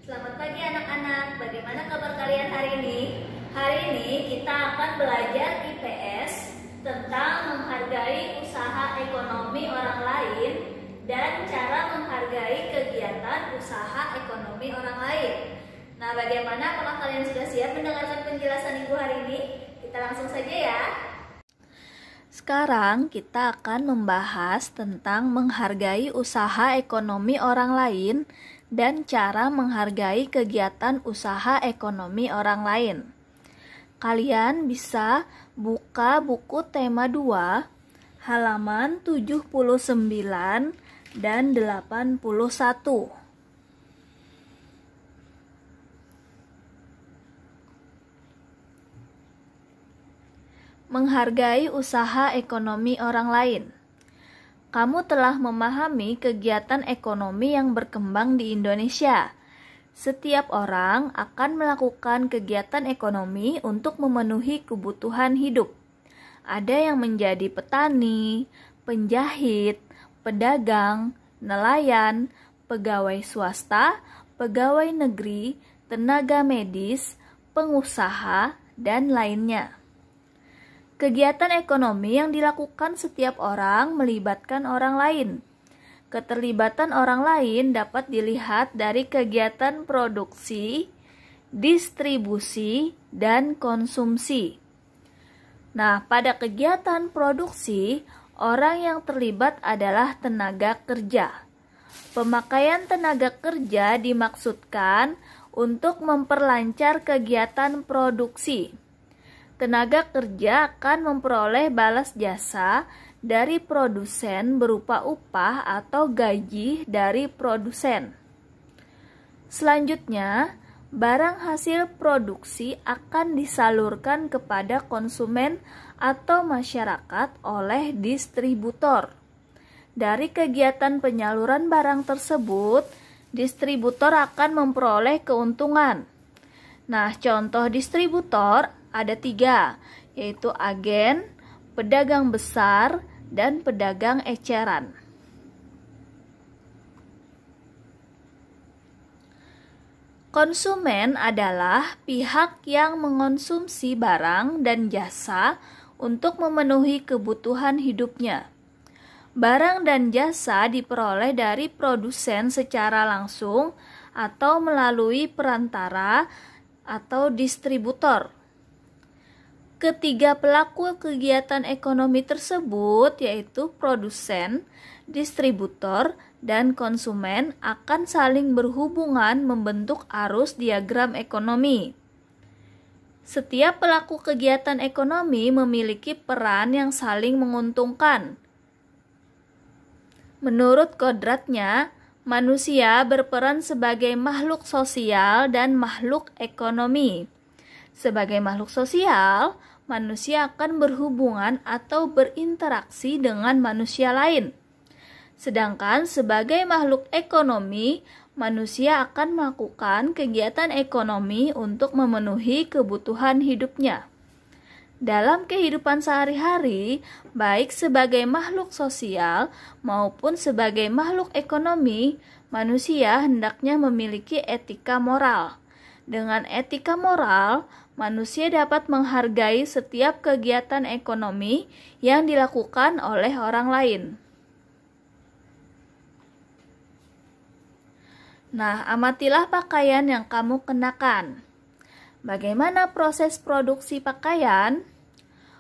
Selamat pagi anak-anak, bagaimana kabar kalian hari ini? Hari ini kita akan belajar IPS tentang menghargai usaha ekonomi orang lain dan cara menghargai kegiatan usaha ekonomi orang lain. Nah, bagaimana? Apakah kalian sudah siap mendengarkan penjelasan Ibu hari ini? Kita langsung saja ya. Sekarang kita akan membahas tentang menghargai usaha ekonomi orang lain dan cara menghargai kegiatan usaha ekonomi orang lain. Kalian bisa buka buku tema 2, halaman 79 dan 81. Menghargai usaha ekonomi orang lain. Kamu telah memahami kegiatan ekonomi yang berkembang di Indonesia. Setiap orang akan melakukan kegiatan ekonomi untuk memenuhi kebutuhan hidup. Ada yang menjadi petani, penjahit, pedagang, nelayan, pegawai swasta, pegawai negeri, tenaga medis, pengusaha, dan lainnya. Kegiatan ekonomi yang dilakukan setiap orang melibatkan orang lain. Keterlibatan orang lain dapat dilihat dari kegiatan produksi, distribusi, dan konsumsi. Nah, pada kegiatan produksi, orang yang terlibat adalah tenaga kerja. Pemakaian tenaga kerja dimaksudkan untuk memperlancar kegiatan produksi. Tenaga kerja akan memperoleh balas jasa dari produsen berupa upah atau gaji dari produsen. Selanjutnya, barang hasil produksi akan disalurkan kepada konsumen atau masyarakat oleh distributor. Dari kegiatan penyaluran barang tersebut, distributor akan memperoleh keuntungan. Nah, contoh distributor ada 3, yaitu agen, pedagang besar, dan pedagang eceran. Konsumen adalah pihak yang mengonsumsi barang dan jasa untuk memenuhi kebutuhan hidupnya. Barang dan jasa diperoleh dari produsen secara langsung atau melalui perantara atau distributor. Ketiga pelaku kegiatan ekonomi tersebut, yaitu produsen, distributor, dan konsumen, akan saling berhubungan membentuk arus diagram ekonomi. Setiap pelaku kegiatan ekonomi memiliki peran yang saling menguntungkan. Menurut kodratnya, manusia berperan sebagai makhluk sosial dan makhluk ekonomi. Sebagai makhluk sosial, manusia akan berhubungan atau berinteraksi dengan manusia lain. Sedangkan sebagai makhluk ekonomi, manusia akan melakukan kegiatan ekonomi untuk memenuhi kebutuhan hidupnya. Dalam kehidupan sehari-hari, baik sebagai makhluk sosial maupun sebagai makhluk ekonomi, manusia hendaknya memiliki etika moral. Dengan etika moral, manusia dapat menghargai setiap kegiatan ekonomi yang dilakukan oleh orang lain. Nah, amatilah pakaian yang kamu kenakan. Bagaimana proses produksi pakaian?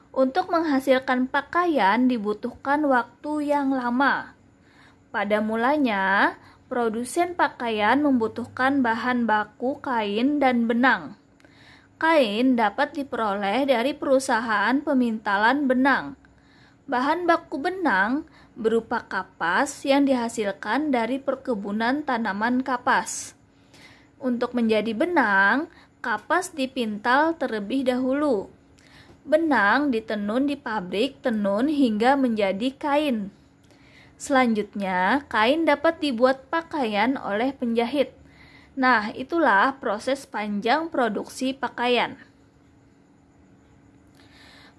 Untuk menghasilkan pakaian dibutuhkan waktu yang lama. Pada mulanya, produsen pakaian membutuhkan bahan baku kain dan benang. Kain dapat diperoleh dari perusahaan pemintalan benang. Bahan baku benang berupa kapas yang dihasilkan dari perkebunan tanaman kapas. Untuk menjadi benang, kapas dipintal terlebih dahulu. Benang ditenun di pabrik tenun hingga menjadi kain. Selanjutnya, kain dapat dibuat pakaian oleh penjahit. Nah, itulah proses panjang produksi pakaian.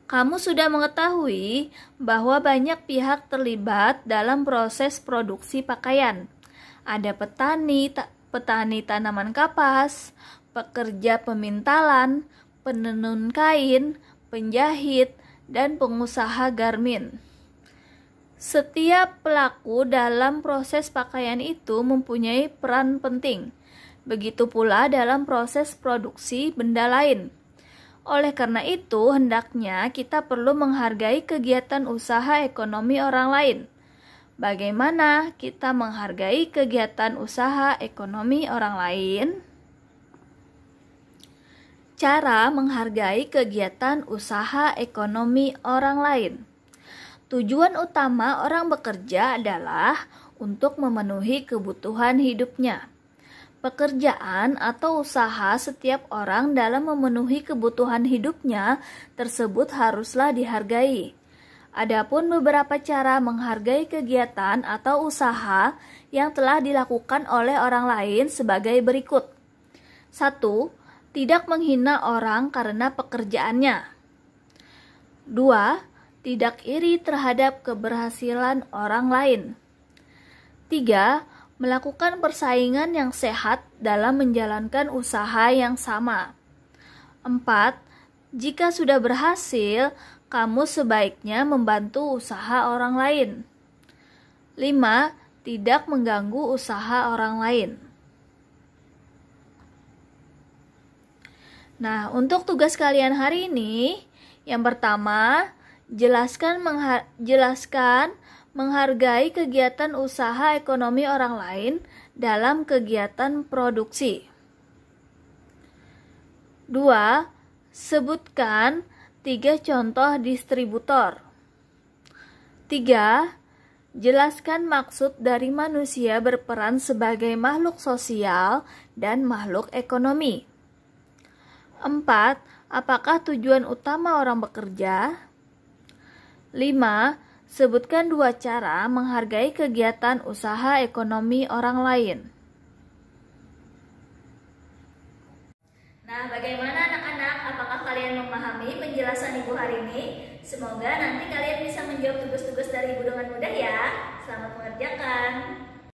Kamu sudah mengetahui bahwa banyak pihak terlibat dalam proses produksi pakaian. Ada petani, petani tanaman kapas, pekerja pemintalan, penenun kain, penjahit, dan pengusaha garmin. Setiap pelaku dalam proses pakaian itu mempunyai peran penting. Begitu pula dalam proses produksi benda lain. Oleh karena itu, hendaknya kita perlu menghargai kegiatan usaha ekonomi orang lain. Bagaimana kita menghargai kegiatan usaha ekonomi orang lain? Cara menghargai kegiatan usaha ekonomi orang lain. Tujuan utama orang bekerja adalah untuk memenuhi kebutuhan hidupnya. Pekerjaan atau usaha setiap orang dalam memenuhi kebutuhan hidupnya tersebut haruslah dihargai. Adapun beberapa cara menghargai kegiatan atau usaha yang telah dilakukan oleh orang lain sebagai berikut. 1. Tidak menghina orang karena pekerjaannya. 2. Tidak iri terhadap keberhasilan orang lain. 3. Melakukan persaingan yang sehat dalam menjalankan usaha yang sama. 4. Jika sudah berhasil, kamu sebaiknya membantu usaha orang lain. 5. Tidak mengganggu usaha orang lain. Nah, untuk tugas kalian hari ini, yang pertama, jelaskan menghargai kegiatan usaha ekonomi orang lain dalam kegiatan produksi. 2. Sebutkan 3 contoh distributor. 3. Jelaskan maksud dari manusia berperan sebagai makhluk sosial dan makhluk ekonomi. 4. Apakah tujuan utama orang bekerja? 5. Sebutkan 2 cara menghargai kegiatan usaha ekonomi orang lain. Nah, bagaimana anak-anak? Apakah kalian memahami penjelasan Ibu hari ini? Semoga nanti kalian bisa menjawab tugas-tugas dari Ibu dengan mudah ya. Selamat mengerjakan.